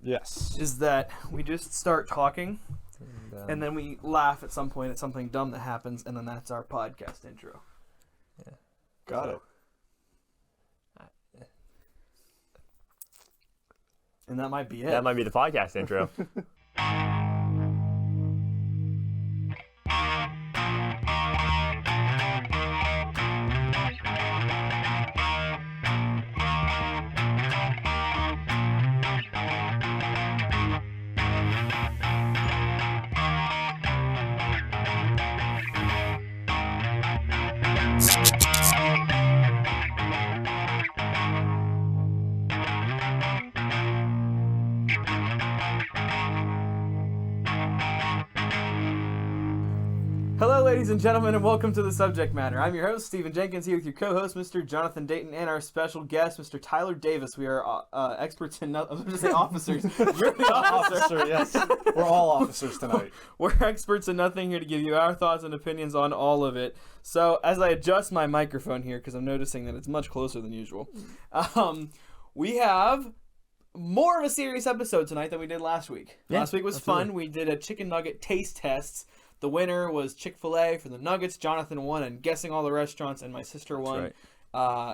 Yes. is that we just start talking, and then we laugh at some point at something dumb that happens, and then that's our podcast intro. Yeah. Got it. And that might be it. That might be the podcast intro. Hello, ladies and gentlemen, and welcome to The Subject Matter. I'm your host, Stephen Jenkins, here with your co-host, Mr. Jonathan Dayton, and our special guest, Mr. Tyler Davis. We are experts in... I was going to say officers. You're the officer. Yes. We're all officers tonight. We're experts in nothing, here to give you our thoughts and opinions on all of it. So, as I adjust my microphone here, because I'm noticing that it's much closer than usual, we have more of a serious episode tonight than we did last week. Yeah, last week was absolutely. fun. We did a chicken nugget taste test. The winner was Chick-fil-A for the nuggets. Jonathan won in guessing all the restaurants, and my sister won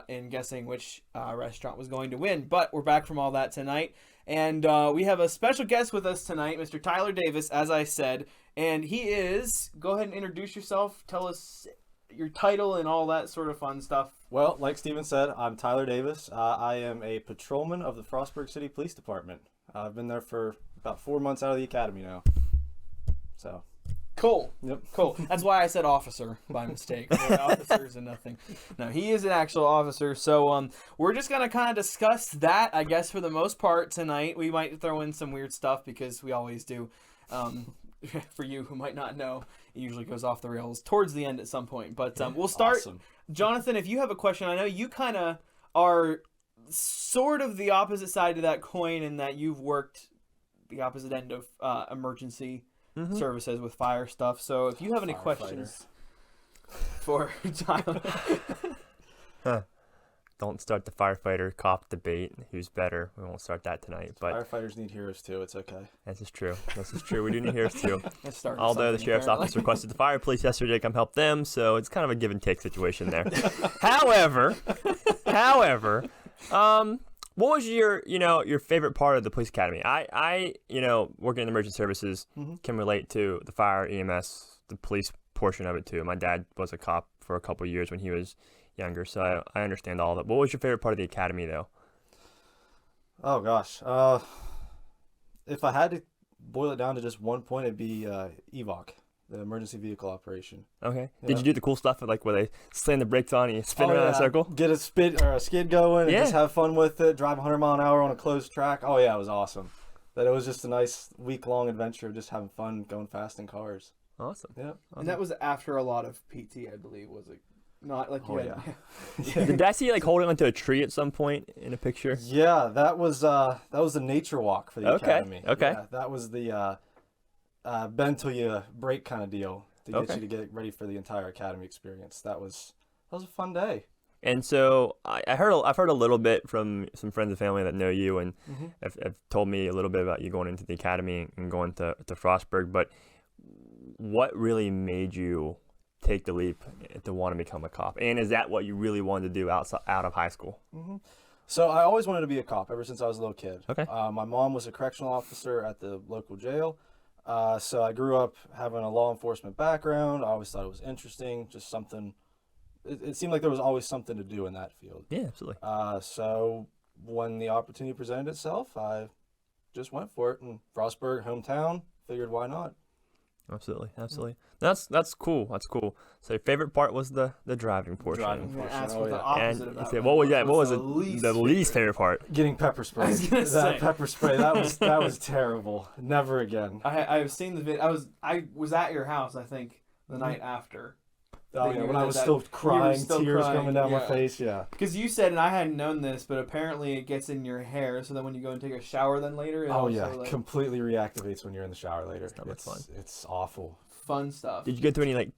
in guessing which restaurant was going to win. But we're back from all that tonight, and we have a special guest with us tonight, Mr. Tyler Davis, as I said, and he is... Go ahead and introduce yourself. Tell us your title and all that sort of fun stuff. Well, like Stephen said, I'm Tyler Davis. I am a patrolman of the Frostburg City Police Department. I've been there for about 4 months out of the academy now. So... Cool. Yep. Cool. That's why I said officer by mistake. Officers and nothing. No, he is an actual officer. So we're just going to kind of discuss that, I guess, for the most part tonight. We might throw in some weird stuff because we always do. For you who might not know, it usually goes off the rails towards the end at some point. But we'll start. Awesome. Jonathan, if you have a question, I know you kind of are sort of the opposite side of that coin in that you've worked the opposite end of emergency services with fire stuff. So if you have any questions for Tyler. Don't start the firefighter cop debate. Who's better? We won't start that tonight. But firefighters need heroes too. It's okay. This is true. This is true. We do need heroes too. Although the sheriff's office requested the fire police yesterday to come help them, so it's kind of a give and take situation there. However, what was your favorite part of the police academy? I working in emergency services can relate to the fire, EMS, the police portion of it too. My dad was a cop for a couple of years when he was younger, so I understand all of it. What was your favorite part of the academy though? Oh gosh. If I had to boil it down to just one point, it'd be EVOC, the emergency vehicle operation. Okay. Yeah. Did you do the cool stuff like where they slam the brakes on and you spin around in a circle? Get a skid going and just have fun with it, drive 100 mile an hour on a closed track. Oh yeah, it was awesome. That it was just a nice week-long adventure of just having fun, going fast in cars. Awesome. Yeah. And that was after a lot of PT, I believe, was it? Not like you had... Yeah. Did I see you holding onto a tree at some point in a picture? Yeah, that was the nature walk for the academy. Okay. Yeah, that was the bend till you break kind of deal to get you to get ready for the entire academy experience. That was a fun day. And so I've heard a little bit from some friends and family that know you and have told me a little bit about you going into the academy and going to Frostburg. But what really made you take the leap to want to become a cop? And is that what you really wanted to do out of high school? So I always wanted to be a cop ever since I was a little kid. Okay. My mom was a correctional officer at the local jail. So I grew up having a law enforcement background. I always thought it was interesting, just something. It seemed like there was always something to do in that field. Yeah, absolutely. So when the opportunity presented itself, I just went for it. And Frostburg, hometown, figured why not? Absolutely. That's cool. So your favorite part was the driving portion. And what was the least favorite part? Getting pepper spray. Pepper spray. That was terrible. Never again. I've seen the video. I was at your house, I think, the night after. Oh yeah, when I was still crying, tears coming down my face, yeah. Because you said, and I hadn't known this, but apparently it gets in your hair, so then when you go and take a shower then later... It completely reactivates when you're in the shower later. It's not much fun. It's awful. Fun stuff. Did you go through any,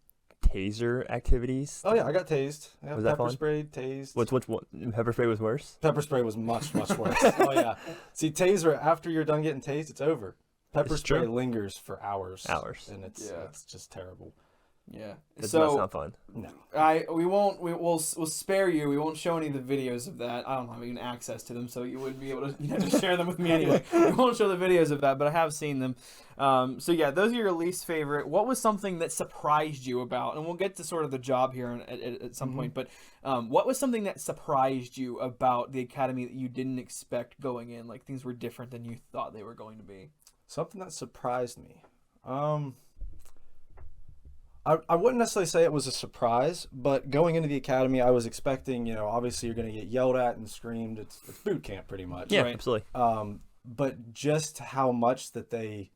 taser activities? Oh yeah, I got tased. I Was got that pepper fun? sprayed, tased. What pepper spray was worse? Pepper spray was much worse. Oh yeah. See, taser, after you're done getting tased, it's over. Pepper It's spray true. lingers for hours. Hours. And it's just terrible. Yeah. That's So not fun. No. we'll spare you. We won't show any of the videos of that. I don't have even access to them, so you wouldn't be able to just share them with me anyway. We won't show the videos of that, but I have seen them. So yeah, those are your least favorite. What was something that surprised you about? And we'll get to sort of the job here at some point. But what was something that surprised you about the academy that you didn't expect going in? Like things were different than you thought they were going to be. Something that surprised me. I wouldn't necessarily say it was a surprise, but going into the academy, I was expecting, obviously you're going to get yelled at and screamed. It's boot camp pretty much. Yeah, Right. absolutely. But just how much that they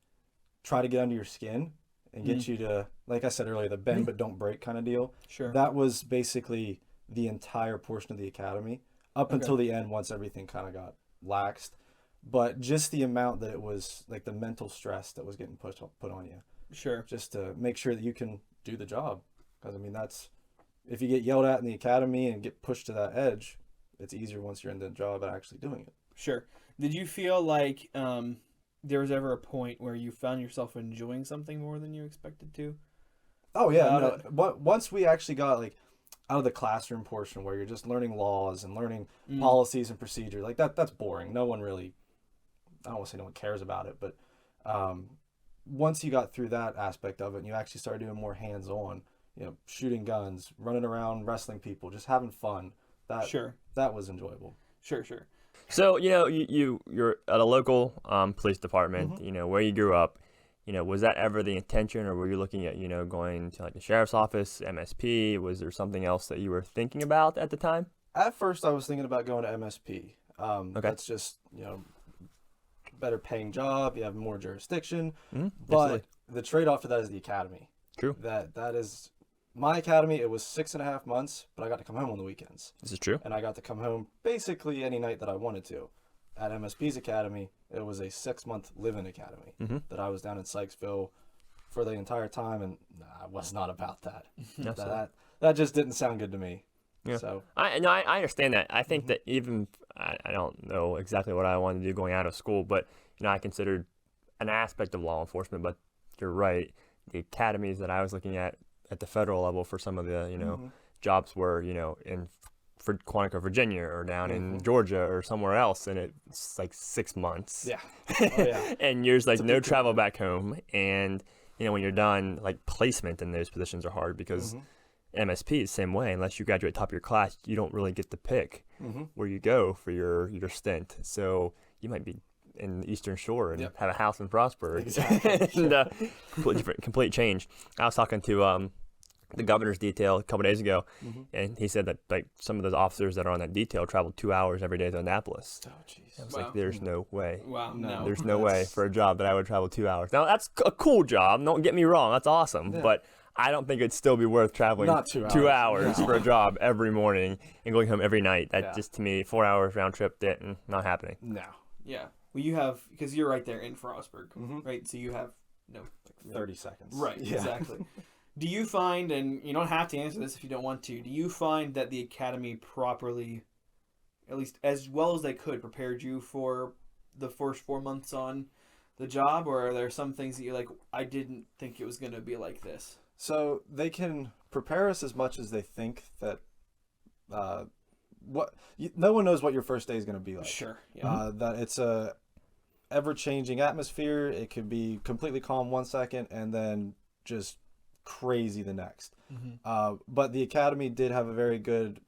try to get under your skin and get you to, like I said earlier, the bend but don't break kind of deal. Sure. That was basically the entire portion of the academy up until the end once everything kind of got laxed. But just the amount that it was, like the mental stress that was getting put on you. Sure. Just to make sure that you can do the job. Because, I mean, if you get yelled at in the academy and get pushed to that edge, it's easier once you're in the job at actually doing it. Sure. Did you feel like there was ever a point where you found yourself enjoying something more than you expected to? Oh, yeah. About No, but once we actually got, like, out of the classroom portion where you're just learning laws and learning policies and procedure, like, that's boring. No one really, I don't want to say no one cares about it, but once you got through that aspect of it and you actually started doing more hands-on, shooting guns, running around, wrestling people, just having fun, that was enjoyable. Sure. So you're at a local police department. Where you grew up. Was that ever the intention, or were you looking at going to like the sheriff's office, MSP? Was there something else that you were thinking about at the time? At first, I was thinking about going to MSP. Okay. That's just better paying job. You have more jurisdiction, but Absolutely. the trade-off to that is the academy. True. That is my academy. It was 6.5 months, but I got to come home on the weekends. This is true. And I got to come home basically any night that I wanted to. At MSP's academy, it was a 6-month live-in academy that I was down in Sykesville for the entire time, and I was not about that. That just didn't sound good to me. Yeah. So I understand that. I think that even I don't know exactly what I wanted to do going out of school, but I considered an aspect of law enforcement. But you're right. The academies that I was looking at the federal level for some of the jobs were in Quantico, Virginia, or down in Georgia or somewhere else, and it's like 6 months. Yeah. Oh, yeah. And there's like no travel back home, and when you're done, like placement in those positions are hard because MSP is the same way. Unless you graduate top of your class, you don't really get to pick where you go for your stint. So you might be in the Eastern Shore and have a house in Frostburg. Exactly. And complete change. I was talking to the governor's detail a couple days ago, and he said that like some of those officers that are on that detail travel 2 hours every day to Annapolis. Oh, jeez. I was like, there's no way. Wow. No. There's no way for a job that I would travel 2 hours. Now, that's a cool job. Don't get me wrong. That's awesome. Yeah. But I don't think it'd still be worth traveling Not 2 2 hours. hours for a job every morning and going home every night. That just, to me, 4 hours round trip, not happening. No. Yeah. Well, you have, because you're right there in Frostburg, right? So you have 30 seconds. Right, Yeah. exactly. Do you find, and you don't have to answer this if you don't want to, do you find that the academy properly, at least as well as they could, prepared you for the first 4 months on the job? Or are there some things that you're like, I didn't think it was going to be like this? So they can prepare us as much as they think that no one knows what your first day is going to be like. Sure. Yeah. That it's a ever-changing atmosphere. It could be completely calm 1 second and then just crazy the next. But the academy did have a very good,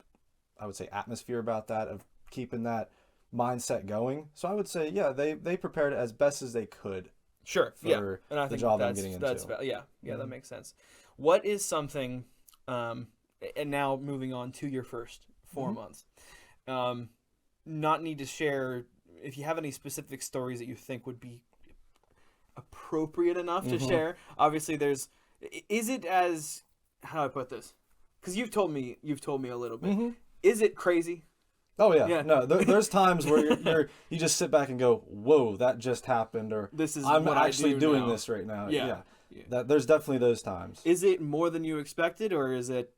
I would say, atmosphere about that, of keeping that mindset going. So I would say, yeah, they prepared it as best as they could. Sure. For and I the think job I'm that's, getting that's into. that makes sense. What is something, and now moving on to your first 4 months, not need to share, if you have any specific stories that you think would be appropriate enough to share. Obviously is it as, how do I put this? Because you've told me a little bit. Is it crazy? Oh yeah. Yeah. No, there's times where you just sit back and go, "Whoa, that just happened," or This is I'm what I actually do doing now. this right now. Yeah. Yeah. There's definitely those times. Is it more than you expected, or is it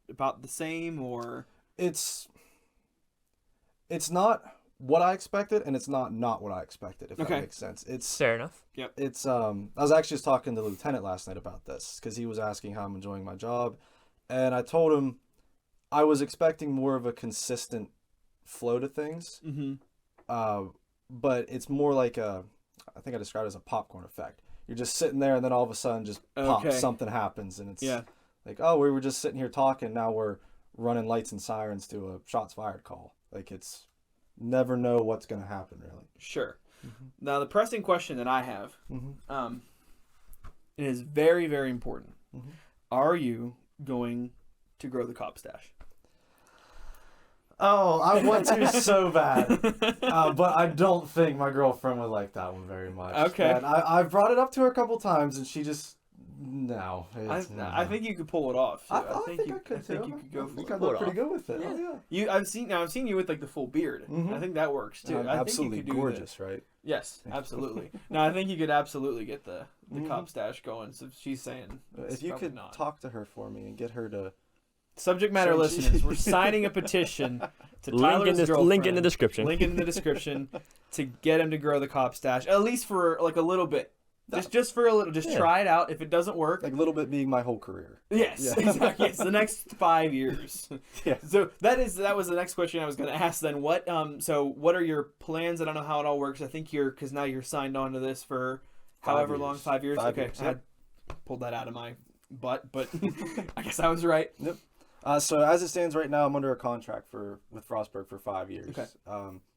about the same, or? It's not what I expected, and it's not what I expected, if that makes sense. It's Fair enough. Yep. It's I was actually just talking to the lieutenant last night about this because he was asking how I'm enjoying my job, and I told him I was expecting more of a consistent flow to things. But it's more like I think I described it as a popcorn effect. You're just sitting there, and then all of a sudden, just pop, something happens, and it's like, oh, we were just sitting here talking. Now we're running lights and sirens to a shots fired call. Like, it's never know what's going to happen, really. Sure. Now, the pressing question that I have, it is very, very important. Are you going to grow the cop stash? Oh, I want to so bad, but I don't think my girlfriend would like that one very much. Okay. And I brought it up to her a couple times, and she just no. I think you could pull it off. Too. I think I could too. I think you could go for it. You look pretty good with it. Yeah. Oh, yeah. I've seen you with like the full beard. I think that works too. I absolutely think you could do gorgeous, right? Yes, absolutely. No, I think you could absolutely get the cop stash going. So she's saying if you could talk to her for me and get her to. Subject matter listeners, we're signing a petition to Tyler's girlfriend. Link in the description. Link in the description to get him to grow the cop stash, at least for like a little bit. Just for a little. Just try it out. If it doesn't work, like a little bit being my whole career. Yes, exactly. It's the next 5 years. Yeah. So that was the next question I was going to ask. Then what? So what are your plans? I don't know how it all works. I think because now you're signed on to this for however long. 5 years. 5 okay. years, I pulled that out of my butt, but I guess I was right. Yep. So as it stands right now, I'm under a contract with Frostburg for 5 years. Okay.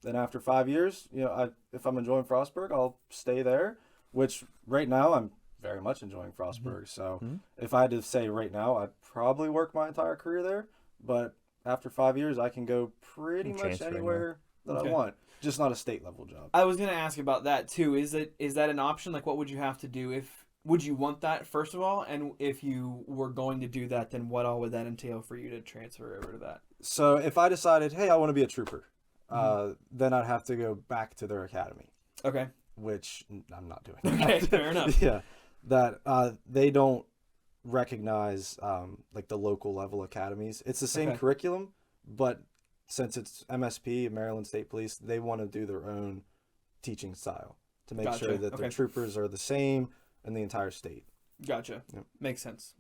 Then after 5 years, if I'm enjoying Frostburg, I'll stay there. Which right now I'm very much enjoying Frostburg. So if I had to say right now, I'd probably work my entire career there. But after 5 years, I can go pretty much anywhere that I want. Just not a state level job. I was going to ask about that too. Is that an option? Like, what would you have to do would you want that, first of all? And if you were going to do that, then what all would that entail for you to transfer over to that? So if I decided, hey, I want to be a trooper, then I'd have to go back to their academy. Okay. Which I'm not doing. Okay, fair enough. Yeah. That they don't recognize like the local level academies. It's the same curriculum, but since it's MSP, Maryland State Police, they want to do their own teaching style to make sure that the troopers are the same in the entire state. Gotcha. Yep. Makes sense.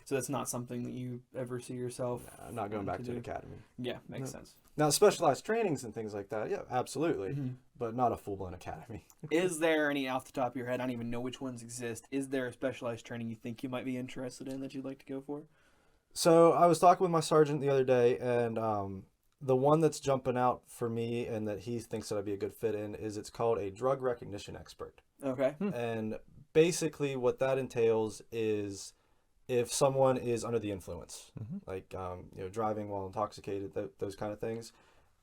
So that's not something that you ever see yourself. I'm not going back to the academy. Yeah, makes sense. Now, specialized trainings and things like that, yeah, absolutely, but not a full-blown academy. Is there any, off the top of your head, I don't even know which ones exist, is there a specialized training you think you might be interested in that you'd like to go for? So I was talking with my sergeant the other day, and the one that's jumping out for me and that he thinks that I'd be a good fit in is it's called a drug recognition expert. Okay. And basically what that entails is if someone is under the influence, like driving while intoxicated, those kind of things.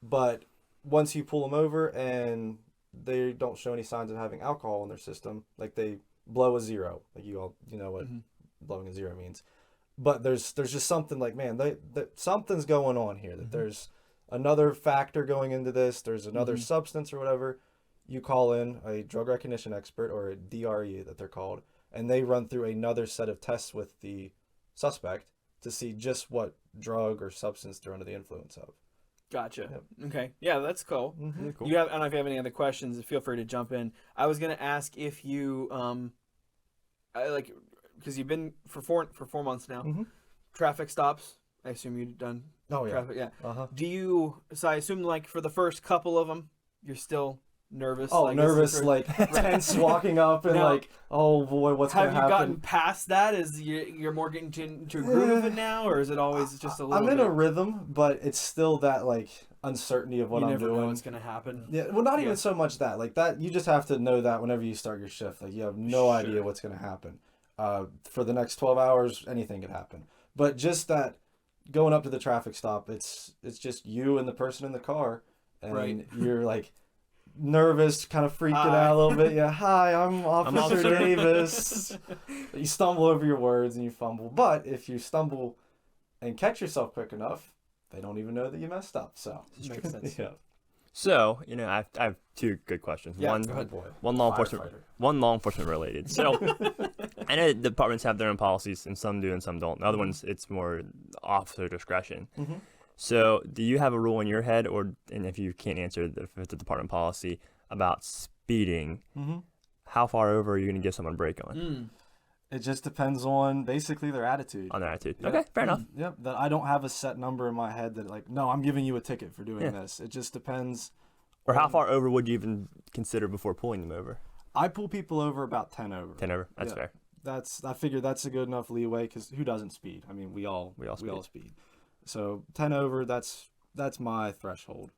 But once you pull them over and they don't show any signs of having alcohol in their system, like they blow a zero, like you all know what blowing a zero means. But there's just something like, man, something's going on here. That there's another factor going into this. There's another substance or whatever. You call in a drug recognition expert, or a DRE that they're called, and they run through another set of tests with the suspect to see just what drug or substance they're under the influence of. Gotcha. Yep. Okay. Yeah, that's cool. Cool. I don't know if you have any other questions. Feel free to jump in. I was going to ask if you, because you've been for 4 months now, traffic stops. I assume you've done traffic. Yeah. So I assume like for the first couple of them, you're still nervous. Oh, like, nervous, like tense, walking up and now, like, oh boy, what's going to happen? Have you gotten past that? Is you're more getting into a groove of it now, or is it always just a little? I'm in a rhythm, but it's still that like uncertainty of what I'm doing. You never know what's going to happen. Yeah, well, not even so much that. Like that, you just have to know that whenever you start your shift, like you have no idea what's going to happen. For the next 12 hours, anything could happen. But just that going up to the traffic stop, it's just you and the person in the car, and you're like nervous, kind of freaking out a little bit. Yeah, hi, I'm Officer Davis. You stumble over your words and you fumble. But if you stumble and catch yourself quick enough, they don't even know that you messed up. So makes sense. Yeah. So, I have two good questions. Yeah, one go ahead. one law enforcement related. So I know the departments have their own policies, and some do and some don't. The other ones, it's more officer discretion. Mm-hmm. So, do you have a rule in your head, and if you can't answer if it's a department policy about speeding, Mm-hmm. how far over are you going to give someone a break on? It just depends on basically their attitude. On their attitude. Yeah. Okay, fair enough. Yep. That I don't have a set number in my head that like, no, I'm giving you a ticket for doing Yeah. this. It just depends. Or how on- far over would you even consider before pulling them over? I pull people over about 10 over. 10 over. That's Yeah. fair. I figure that's a good enough leeway because who doesn't speed? I mean, we all speed. So 10 over, that's my threshold.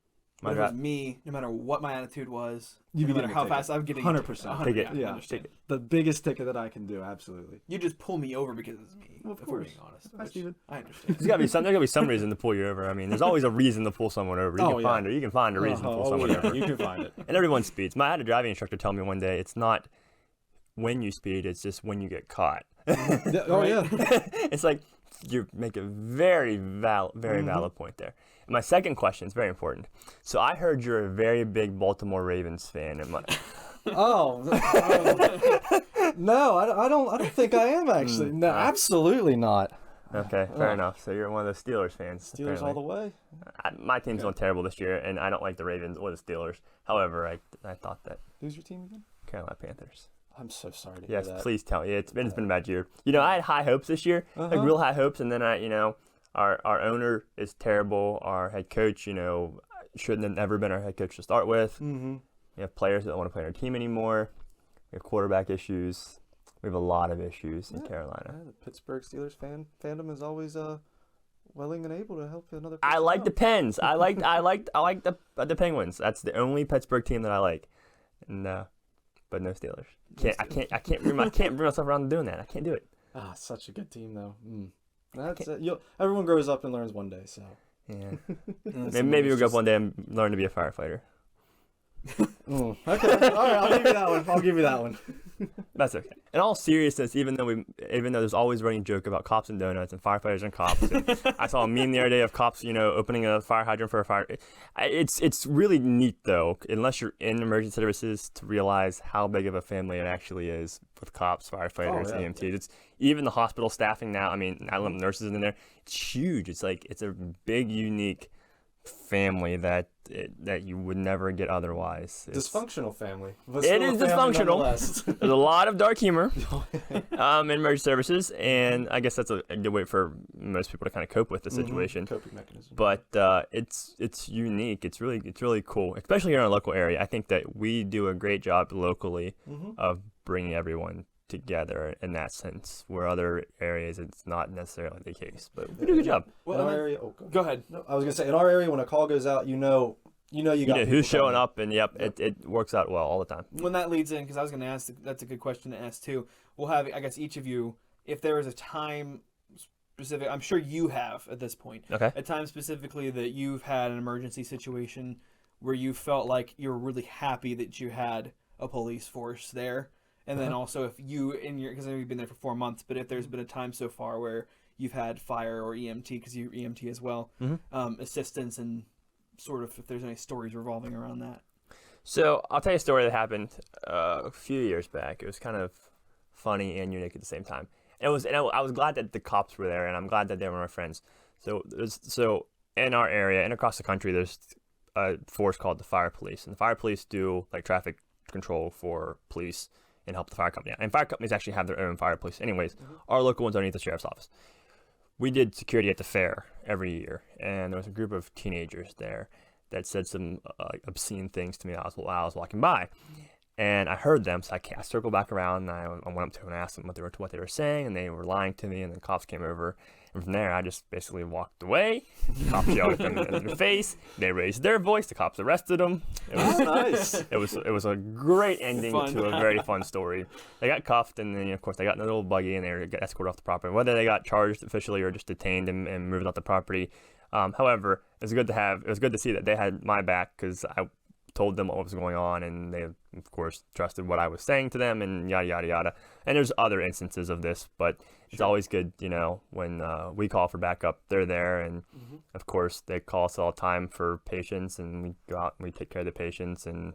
My But if it dri- was me, no matter what my attitude was, You'd no be matter getting a how ticket. fast I'm getting 100%. Ticket. Yeah. understand. The biggest ticket that I can do, absolutely. You just pull me over because it's me. Of if we're course. being honest. Hi, which Steven. I understand. There's got to be some reason to pull you over. I mean, there's always a reason to pull someone over. You can find a reason to pull someone yeah, over. you can find it. And everyone speeds. I had a driving instructor tell me one day, it's not when you speed, it's just when you get caught. Oh yeah. It's like you make a very valid point there. And my second question is very important. So I heard you're a very big Baltimore Ravens fan. Oh no, I don't think I am actually. No, absolutely not. Okay, fair enough. So you're one of the Steelers fans. Steelers all the way. My team's going terrible this year, and I don't like the Ravens or the Steelers. However, I thought that Who's your team again? Carolina Panthers. I'm so sorry to Yes, hear that. please tell me. It's been a bad year. You know, I had high hopes this year, like Uh-huh. real high hopes, and then our owner is terrible. Our head coach, shouldn't have ever been our head coach to start with. Mm-hmm. We have players that don't want to play on our team anymore. We have quarterback issues. We have a lot of issues in Carolina. Yeah, the Pittsburgh Steelers fandom is always willing and able to help another. I person like out. the Pens. I like the Penguins. That's the only Pittsburgh team that I like. No, but no Steelers. I can't bring myself around to doing that. I can't do it. Ah, such a good team though. That's everyone grows up and learns one day. So Yeah. Maybe we'll go up one day and learn to be a firefighter. Okay, all right, I'll give you that one. That's okay. In all seriousness, even though there's always a running joke about cops and donuts and firefighters and cops, and I saw a meme the other day of cops, opening a fire hydrant for a fire. It's really neat though, unless you're in emergency services, to realize how big of a family it actually is with cops, firefighters, Oh, yeah. EMTs. It's even the hospital staffing now. I mean, I love nurses in there. It's huge. It's a big, unique family that you would never get otherwise. Dysfunctional family. But It still a is family dysfunctional. nonetheless. There's a lot of dark humor in emergency services, and I guess that's a good way for most people to kind of cope with the situation. Coping mechanism. But it's unique. It's really cool, especially here in our local area. I think that we do a great job locally of bringing everyone together in that sense, where other areas it's not necessarily the case. But we do a good job. In our area, Go ahead. No, I was gonna say in our area when a call goes out, you know you got people who's showing coming. up, and it works out well all the time. When that leads in, because I was going to ask, that's a good question to ask too. We'll have, I guess, each of you, if there is a time specific, I'm sure you have at this point, Okay. a time specifically that you've had an emergency situation where you felt like you were really happy that you had a police force there. And then also if you, because I know you've been there for 4 months, but if there's been a time so far where you've had fire or EMT, because you're EMT as well, assistance, and sort of if there's any stories revolving around that. So I'll tell you a story that happened a few years back. It was kind of funny and unique at the same time. I was glad that the cops were there, and I'm glad that they were my friends. So in our area and across the country, there's a force called the fire police, and the fire police do like traffic control for police and help the fire company out. And fire companies actually have their own fire police. Anyways, our local one's underneath the sheriff's office. We did security at the fair every year, and there was a group of teenagers there that said some obscene things to me while I was walking by. And I heard them, so I circled back around, and I went up to them and asked them what they were saying, and they were lying to me, and then cops came over. And from there, I just basically walked away. The cops yelled at them in their face. They raised their voice. The cops arrested them. It was Nice. It was a great ending Fun. to a very fun story. They got cuffed, and then of course they got in a little buggy, and they got escorted off the property. Whether they got charged officially or just detained and moved off the property. However, it was good to see that they had my back, because I told them what was going on, and they of course trusted what I was saying to them, and yada yada yada. And there's other instances of this, but it's always good, when we call for backup, they're there, and of course they call us all the time for patients, and we go out and we take care of the patients, and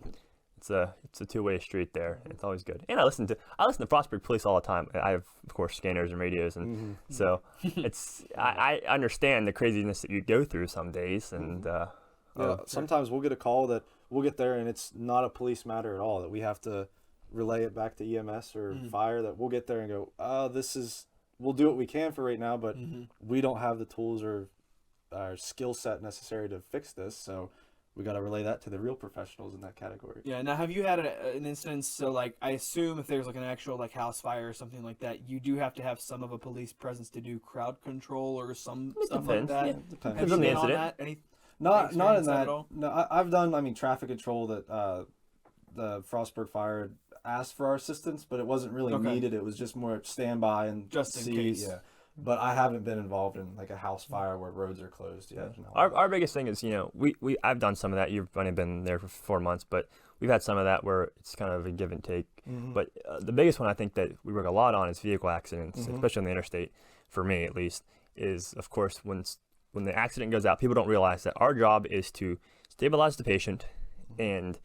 it's a two-way street there. It's always good. And I listen to Frostburg Police all the time. I have, of course, scanners and radios, and so it's I understand the craziness that you go through some days, and sometimes we'll get a call that we'll get there and it's not a police matter at all, that we have to relay it back to EMS or fire, that we'll get there and go, we'll do what we can for right now, but we don't have the tools or our skill set necessary to fix this, so we got to relay that to the real professionals in that category. Yeah. Now, have you had an instance? So, like, I assume if there's like an actual like house fire or something like that, you do have to have some of a police presence to do crowd control or some stuff like that. Yeah, depends. Have you been on that? Not in experience that. at all? No, I've done. Traffic control that the Frostburg fire asked for our assistance, but it wasn't really needed. It was just more standby and just in see. case. Yeah. But I haven't been involved in like a house fire where roads are closed yet. No. Our biggest thing is, I've done some of that. You've only been there for 4 months, but we've had some of that where it's kind of a give and take. But the biggest one I think that we work a lot on is vehicle accidents, especially on the interstate, for me at least, is, of course, when the accident goes out, people don't realize that our job is to stabilize the patient and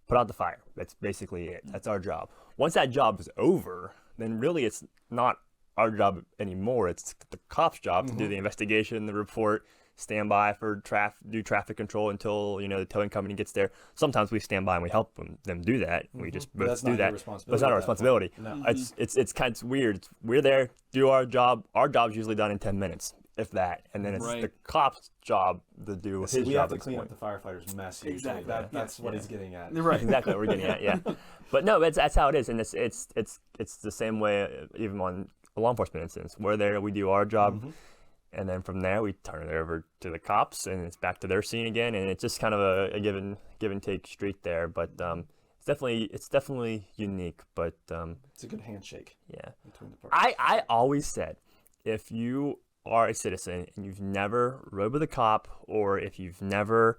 put out the fire. That's basically it. That's our job. Once that job is over, then really it's not our job anymore. It's the cop's job to do the investigation, the report, stand by for do traffic control until the towing company gets there. Sometimes we stand by and we help them do that. We just both do that, but it's not our responsibility. No. It's kind of weird. We're there, do our job. Our job's usually done in 10 minutes, if that, and then it's the cop's job to do his job. We have to clean up the firefighter's mess. Usually. Exactly. That's what he's getting at. Right. Exactly what we're getting at. Yeah, but no, that's how it is, and it's the same way even on law enforcement incidents. We're there, we do our job, and then from there we turn it over to the cops, and it's back to their scene again, and it's just kind of a give and take street there. But it's definitely unique. But it's a good handshake. Yeah, between the parties. I always said, if you are a citizen and you've never rode with a cop, or if you've never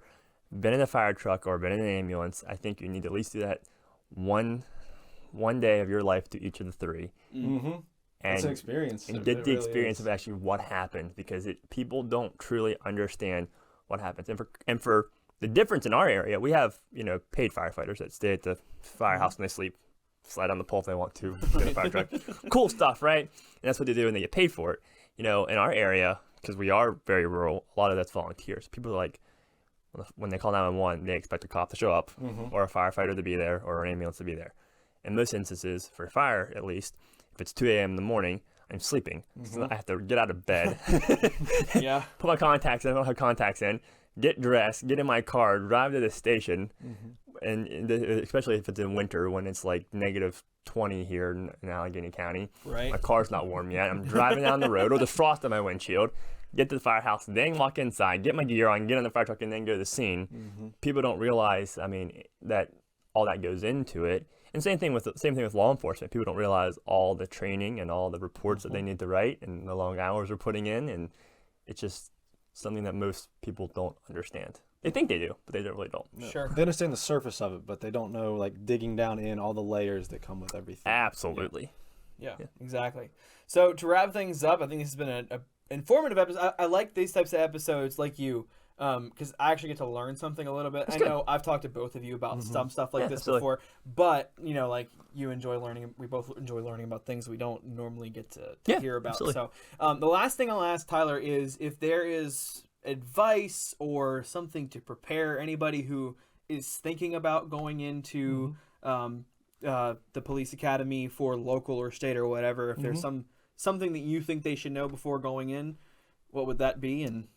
been in a fire truck or been in an ambulance, I think you need to at least do that one day of your life to each of the three. It's an experience. And get the experience of actually what happened, because people don't truly understand what happens. And for the difference in our area, we have paid firefighters that stay at the firehouse and they slide on the pole if they want to in a fire truck. Cool stuff, right? And that's what they do, and they get paid for it. In our area, because we are very rural, a lot of that's volunteers. People are like, when they call 911, they expect a cop to show up, or a firefighter to be there, or an ambulance to be there. In most instances, for fire at least, if it's 2 a.m. in the morning, I'm sleeping. So I have to get out of bed, put my contacts in, I don't have contacts in, get dressed, get in my car, drive to the station, and especially if it's in winter when it's like -20 here in Allegheny County. Right. My car's not warm yet. I'm driving down the road with a frost on my windshield, get to the firehouse, then walk inside, get my gear on, get on the fire truck, and then go to the scene. People don't realize, that all that goes into it. And same thing with law enforcement. People don't realize all the training and all the reports that they need to write and the long hours we're putting in, and it's just something that most people don't understand. They think they do, but they really don't. No. Sure. They understand the surface of it, but they don't know, like, digging down in all the layers that come with everything. Absolutely. Yeah, exactly. So to wrap things up, I think this has been an informative episode. I like these types of episodes, like you, because I actually get to learn something a little bit. I know I've talked to both of you about stuff like this before, but like you enjoy learning. We both enjoy learning about things we don't normally get to hear about. Absolutely. So the last thing I'll ask Tyler is if there is advice or something to prepare anybody who is thinking about going into the police academy for local or state or whatever. If there's something that you think they should know before going in, what would that be? And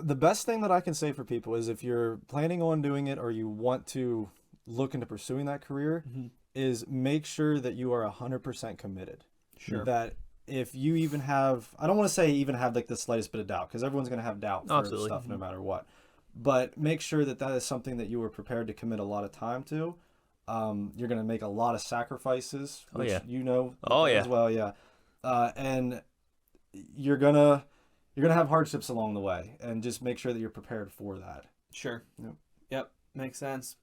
the best thing that I can say for people is, if you're planning on doing it or you want to look into pursuing that career, is make sure that you are 100% committed. Sure. That if you even have, I don't want to say even have like the slightest bit of doubt, because everyone's going to have doubt for stuff no matter what. But make sure that is something that you are prepared to commit a lot of time to. You're going to make a lot of sacrifices, which as well, and you're gonna have hardships along the way, and just make sure that you're prepared for that. Sure. Yep. Makes sense.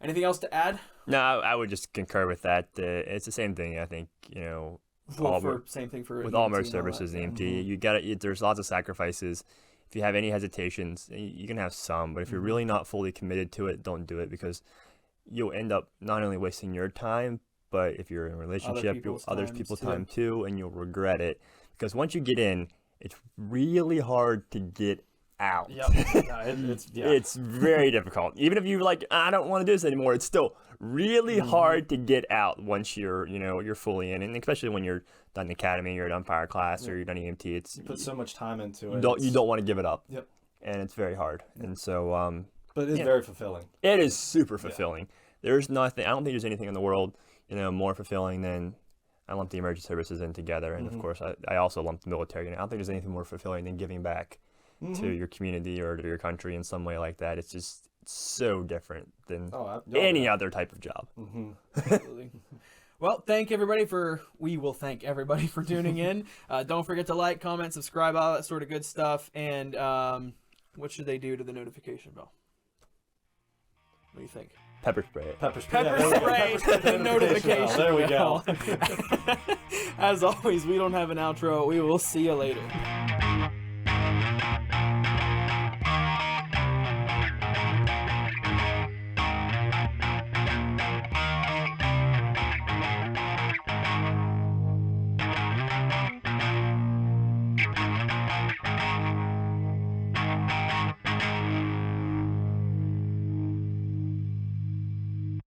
Anything else to add? No, I would just concur with that. It's the same thing. I think same thing for with EMT all merge and services, that, EMT. You got it. There's lots of sacrifices. if you have any hesitations, you can have some, but if you're really not fully committed to it, don't do it, because you'll end up not only wasting your time, but if you're in a relationship, other people's time too, and you'll regret it. Because once you get in, it's really hard to get out. It's very difficult. Even if you're like, I don't want to do this anymore, it's still really hard to get out once you're fully in, and especially when you're done the academy, you're done fire class, or you're done EMT. You put so much time into it. You don't want to give it up. Yep. And it's very hard. And so, but it's very fulfilling. It is super fulfilling. There's nothing. I don't think there's anything in the world, more fulfilling than. I lump the emergency services in together, and of course, I also lump the military in. I don't think there's anything more fulfilling than giving back to your community or to your country in some way like that. It's just so different than any other type of job. Absolutely. Well, we will thank everybody for tuning in. Don't forget to like, comment, subscribe, all that sort of good stuff. And what should they do to the notification bell? What do you think? Pepper spray it. Pepper spray the notification There we bell. go. As always, we don't have an outro. We will see you later.